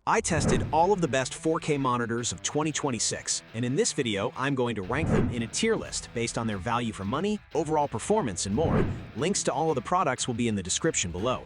I tested all of the best 4K monitors of 2026, and in this video, I'm going to rank them in a tier list based on their value for money, overall performance, and more. Links to all of the products will be in the description below.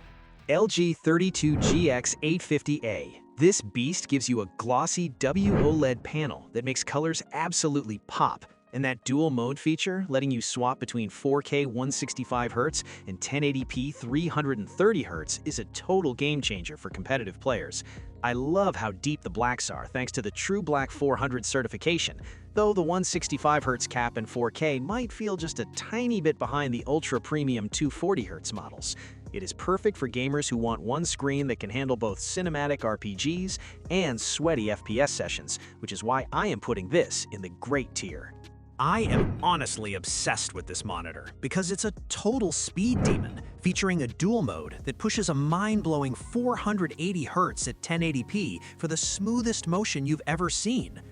LG 32GX850A. This beast gives you a glossy OLED panel that makes colors absolutely pop. And that dual mode feature, letting you swap between 4K 165Hz and 1080p 330Hz, is a total game changer for competitive players. I love how deep the blacks are thanks to the True Black 400 certification, though the 165Hz cap in 4K might feel just a tiny bit behind the ultra-premium 240Hz models. It is perfect for gamers who want one screen that can handle both cinematic RPGs and sweaty FPS sessions, which is why I am putting this in the great tier. I am honestly obsessed with this monitor because it's a total speed demon, featuring a dual mode that pushes a mind-blowing 480 Hz at 1080p for the smoothest motion you've ever seen.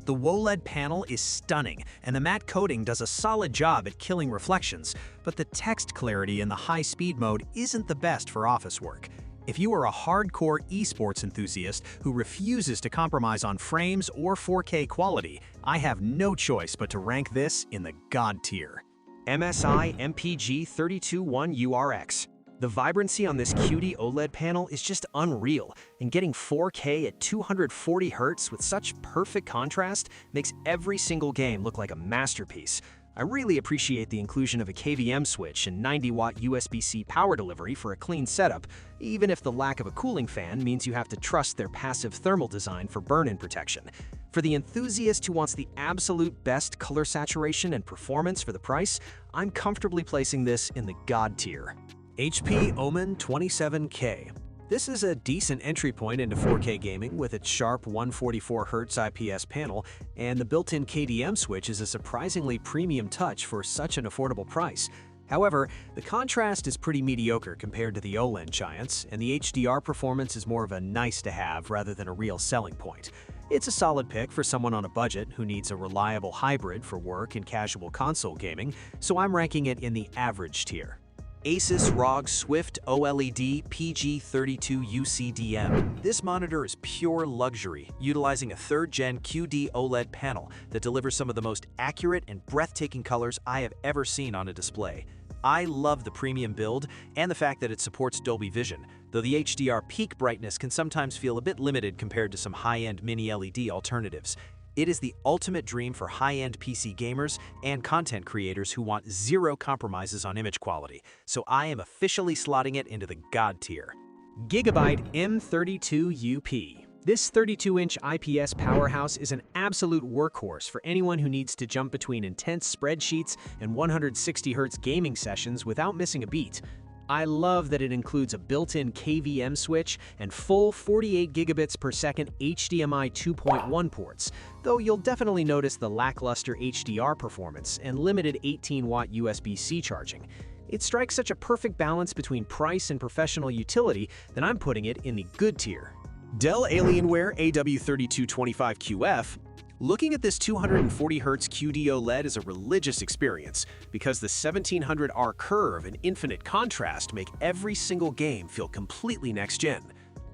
The OLED panel is stunning, and the matte coating does a solid job at killing reflections, but the text clarity in the high-speed mode isn't the best for office work. If you are a hardcore esports enthusiast who refuses to compromise on frames or 4K quality, I have no choice but to rank this in the God tier. MSI MPG321URX. The vibrancy on this cutie OLED panel is just unreal, and getting 4K at 240 Hz with such perfect contrast makes every single game look like a masterpiece. I really appreciate the inclusion of a KVM switch and 90-watt USB-C power delivery for a clean setup, even if the lack of a cooling fan means you have to trust their passive thermal design for burn-in protection. For the enthusiast who wants the absolute best color saturation and performance for the price, I'm comfortably placing this in the God tier. HP Omen 27K. This is a decent entry point into 4K gaming with its sharp 144Hz IPS panel, and the built-in KDM switch is a surprisingly premium touch for such an affordable price. However, the contrast is pretty mediocre compared to the OLED giants, and the HDR performance is more of a nice-to-have rather than a real selling point. It's a solid pick for someone on a budget who needs a reliable hybrid for work and casual console gaming, so I'm ranking it in the average tier. Asus ROG Swift OLED PG32UCDM. This monitor is pure luxury, utilizing a 3rd-gen QD OLED panel that delivers some of the most accurate and breathtaking colors I have ever seen on a display. I love the premium build and the fact that it supports Dolby Vision, though the HDR peak brightness can sometimes feel a bit limited compared to some high-end mini-LED alternatives. It is the ultimate dream for high-end PC gamers and content creators who want zero compromises on image quality, so I am officially slotting it into the God tier. Gigabyte M32UP. This 32-inch IPS powerhouse is an absolute workhorse for anyone who needs to jump between intense spreadsheets and 160Hz gaming sessions without missing a beat. I love that it includes a built-in KVM switch and full 48 gigabits per second HDMI 2.1 ports, though you'll definitely notice the lackluster HDR performance and limited 18-watt USB-C charging. It strikes such a perfect balance between price and professional utility that I'm putting it in the good tier. Dell Alienware AW3225QF. Looking at this 240Hz QD OLED is a religious experience because the 1700R curve and infinite contrast make every single game feel completely next-gen.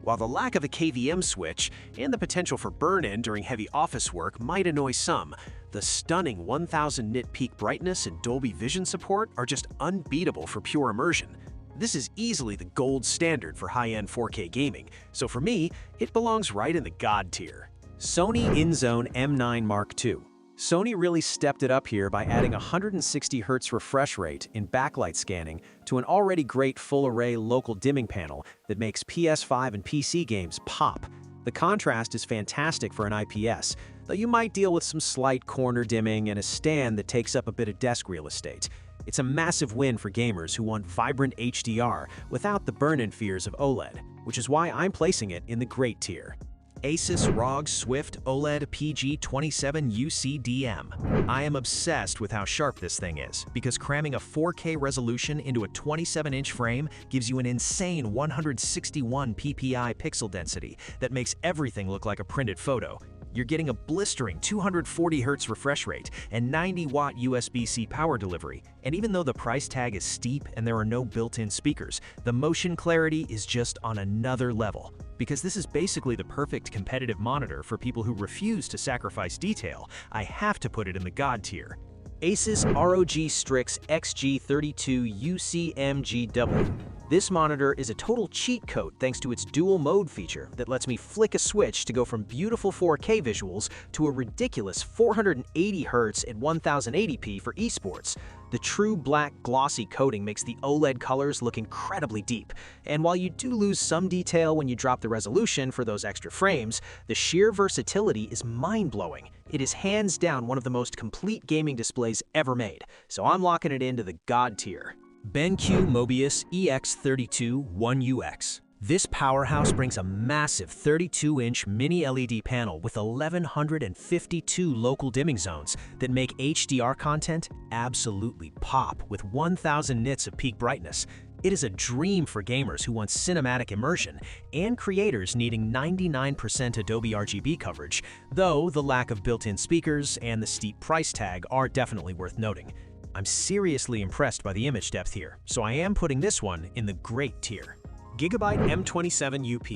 While the lack of a KVM switch and the potential for burn-in during heavy office work might annoy some, the stunning 1000 nit peak brightness and Dolby Vision support are just unbeatable for pure immersion. This is easily the gold standard for high-end 4K gaming, so for me, it belongs right in the God tier. Sony InZone M9 Mark II. Sony really stepped it up here by adding a 160Hz refresh rate in backlight scanning to an already great full-array local dimming panel that makes PS5 and PC games pop. The contrast is fantastic for an IPS, though you might deal with some slight corner dimming and a stand that takes up a bit of desk real estate. It's a massive win for gamers who want vibrant HDR without the burn-in fears of OLED, which is why I'm placing it in the great tier. Asus ROG Swift OLED PG27UCDM. I am obsessed with how sharp this thing is, because cramming a 4K resolution into a 27-inch frame gives you an insane 161 ppi pixel density that makes everything look like a printed photo. you're getting a blistering 240Hz refresh rate and 90-watt USB-C power delivery. And even though the price tag is steep and there are no built-in speakers, the motion clarity is just on another level. Because this is basically the perfect competitive monitor for people who refuse to sacrifice detail, I have to put it in the God tier. Asus ROG Strix XG32 UCMGW. This monitor is a total cheat code thanks to its dual mode feature that lets me flick a switch to go from beautiful 4K visuals to a ridiculous 480Hz at 1080p for esports. The true black glossy coating makes the OLED colors look incredibly deep, and while you do lose some detail when you drop the resolution for those extra frames, the sheer versatility is mind-blowing. It is hands down one of the most complete gaming displays ever made, so I'm locking it into the God tier. BenQ Mobius EX32 1UX. This powerhouse brings a massive 32-inch mini LED panel with 1,152 local dimming zones that make HDR content absolutely pop with 1,000 nits of peak brightness. It is a dream for gamers who want cinematic immersion and creators needing 99% Adobe RGB coverage, though the lack of built-in speakers and the steep price tag are definitely worth noting. I'm seriously impressed by the image depth here, so I am putting this one in the great tier. Gigabyte M27 UP.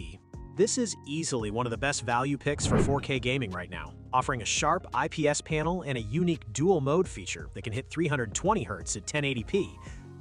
This is easily one of the best value picks for 4K gaming right now, offering a sharp IPS panel and a unique dual mode feature that can hit 320Hz at 1080p.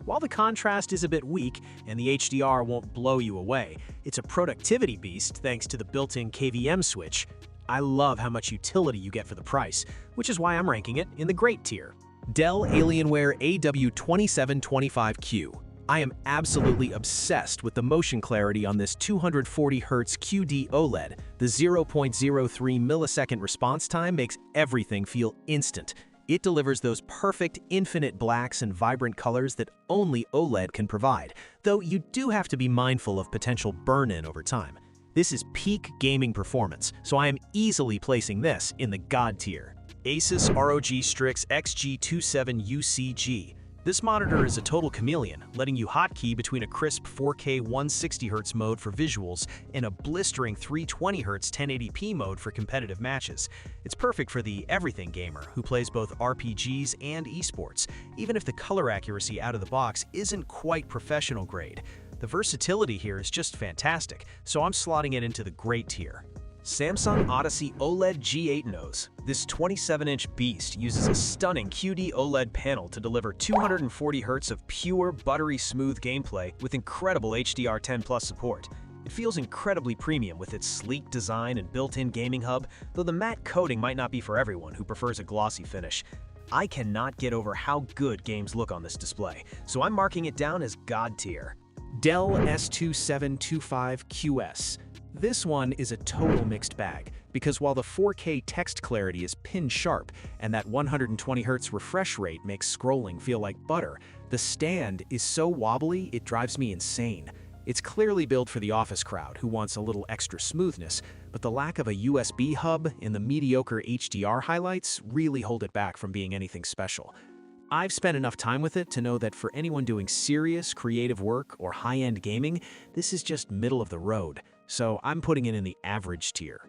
While the contrast is a bit weak and the HDR won't blow you away, it's a productivity beast thanks to the built-in KVM switch. I love how much utility you get for the price, which is why I'm ranking it in the great tier. Dell Alienware AW2725Q. I am absolutely obsessed with the motion clarity on this 240Hz QD OLED. The 0.03 millisecond response time makes everything feel instant. It delivers those perfect infinite blacks and vibrant colors that only OLED can provide, though you do have to be mindful of potential burn-in over time. This is peak gaming performance, so I am easily placing this in the God tier. Asus ROG Strix XG27 UCG. This monitor is a total chameleon, letting you hotkey between a crisp 4K 160Hz mode for visuals and a blistering 320Hz 1080p mode for competitive matches. It's perfect for the everything gamer who plays both RPGs and esports, even if the color accuracy out of the box isn't quite professional grade. The versatility here is just fantastic, so I'm slotting it into the great tier. Samsung Odyssey OLED G8 Nose. This 27-inch beast uses a stunning QD OLED panel to deliver 240Hz of pure, buttery smooth gameplay with incredible HDR10+ support. It feels incredibly premium with its sleek design and built-in gaming hub, though the matte coating might not be for everyone who prefers a glossy finish. I cannot get over how good games look on this display, so I'm marking it down as God tier. Dell S2725QS. This one is a total mixed bag, because while the 4K text clarity is pin-sharp and that 120Hz refresh rate makes scrolling feel like butter, the stand is so wobbly it drives me insane. It's clearly built for the office crowd who wants a little extra smoothness, but the lack of a USB hub and the mediocre HDR highlights really hold it back from being anything special. I've spent enough time with it to know that for anyone doing serious creative work or high-end gaming, this is just middle of the road, so I'm putting it in the average tier.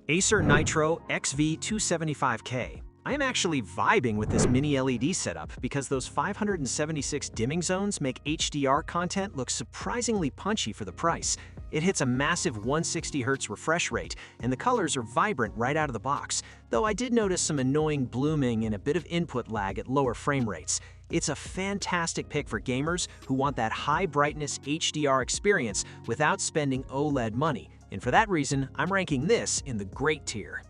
Acer Nitro XV275K. I am actually vibing with this mini LED setup because those 576 dimming zones make HDR content look surprisingly punchy for the price. It hits a massive 160Hz refresh rate, and the colors are vibrant right out of the box, though I did notice some annoying blooming and a bit of input lag at lower frame rates. It's a fantastic pick for gamers who want that high-brightness HDR experience without spending OLED money, and for that reason, I'm ranking this in the great tier.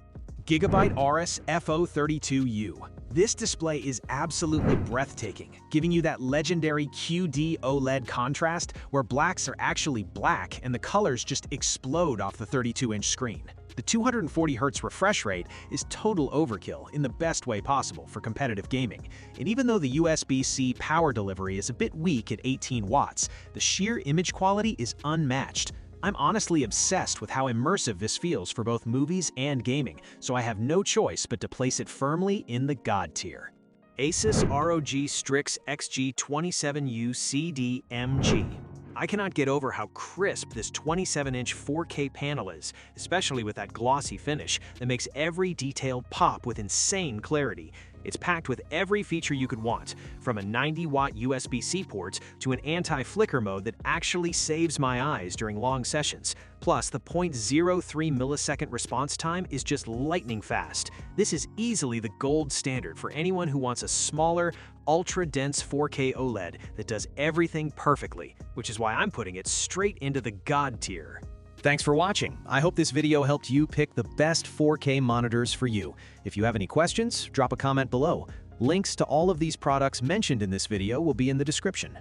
Gigabyte Aorus FO32U. This display is absolutely breathtaking, giving you that legendary QD OLED contrast where blacks are actually black and the colors just explode off the 32-inch screen. The 240Hz refresh rate is total overkill in the best way possible for competitive gaming, and even though the USB-C power delivery is a bit weak at 18 watts, the sheer image quality is unmatched. I'm honestly obsessed with how immersive this feels for both movies and gaming, so I have no choice but to place it firmly in the God tier. Asus ROG Strix XG27U CDMG. I cannot get over how crisp this 27-inch 4K panel is, especially with that glossy finish that makes every detail pop with insane clarity. It's packed with every feature you could want, from a 90-watt USB-C port to an anti-flicker mode that actually saves my eyes during long sessions. Plus, the 0.03 millisecond response time is just lightning fast. This is easily the gold standard for anyone who wants a smaller, ultra-dense 4K OLED that does everything perfectly, which is why I'm putting it straight into the God tier. Thanks for watching. I hope this video helped you pick the best 4K monitors for you. If you have any questions, drop a comment below. Links to all of these products mentioned in this video will be in the description.